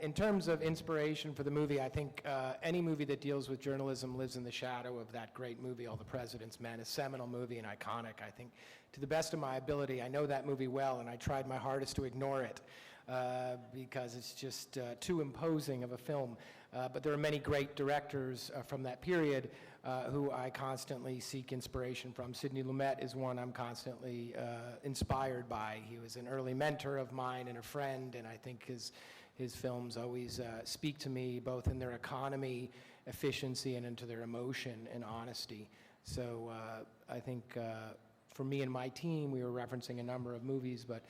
in terms of inspiration for the movie, I think any movie that deals with journalism lives in the shadow of that great movie, All the President's Men, a seminal movie and iconic. I think, to the best of my ability, I know that movie well, and I tried my hardest to ignore it because it's just too imposing of a film. But there are many great directors from that period who I constantly seek inspiration from. Sidney Lumet is one I'm constantly inspired by. He was an early mentor of mine and a friend, and I think his films always speak to me both in their economy, efficiency, and into their emotion and honesty. So I think for me and my team, we were referencing a number of movies, but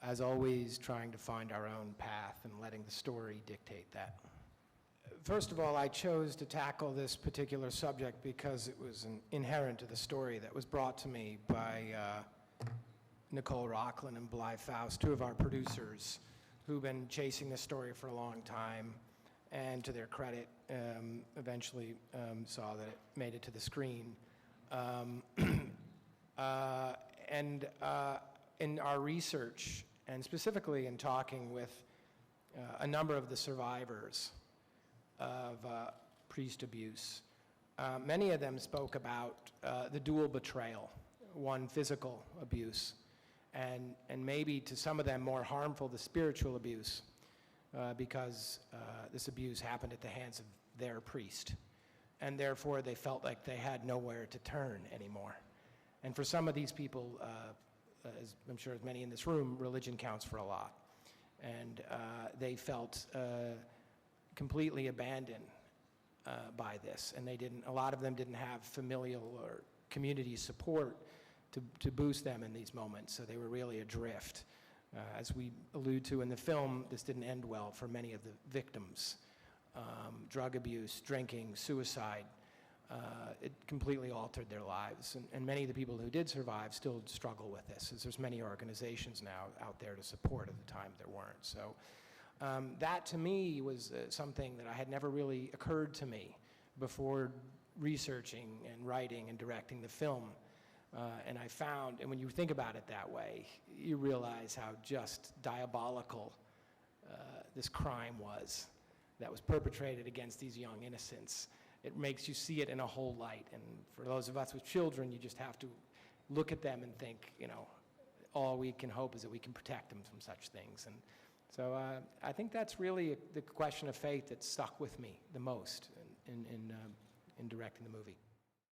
as always, trying to find our own path and letting the story dictate that. First of all, I chose to tackle this particular subject because it was inherent to the story that was brought to me by Nicole Rockland and Bly Faust, two of our producers who've been chasing this story for a long time, and to their credit, eventually saw that it made it to the screen. And in our research, and specifically in talking with a number of the survivors of priest abuse, many of them spoke about the dual betrayal, one physical abuse, and maybe to some of them more harmful, the spiritual abuse, because this abuse happened at the hands of their priest, and therefore they felt like they had nowhere to turn anymore. And for some of these people, as I'm sure as many in this room, religion counts for a lot. And they felt completely abandoned by this. And a lot of them didn't have familial or community support to boost them in these moments. So they were really adrift. As we allude to in the film, this didn't end well for many of the victims. Drug abuse, drinking, suicide. It completely altered their lives. And many of the people who did survive still struggle with this, as there's many organizations now out there to support. At the time there weren't. So that to me was something that had never really occurred to me before researching and writing and directing the film. And I found, and when you think about it that way, you realize how just diabolical this crime was that was perpetrated against these young innocents. It makes you see it in a whole light. And for those of us with children, you just have to look at them and think, all we can hope is that we can protect them from such things. And so I think that's really the question of faith that stuck with me the most in directing the movie.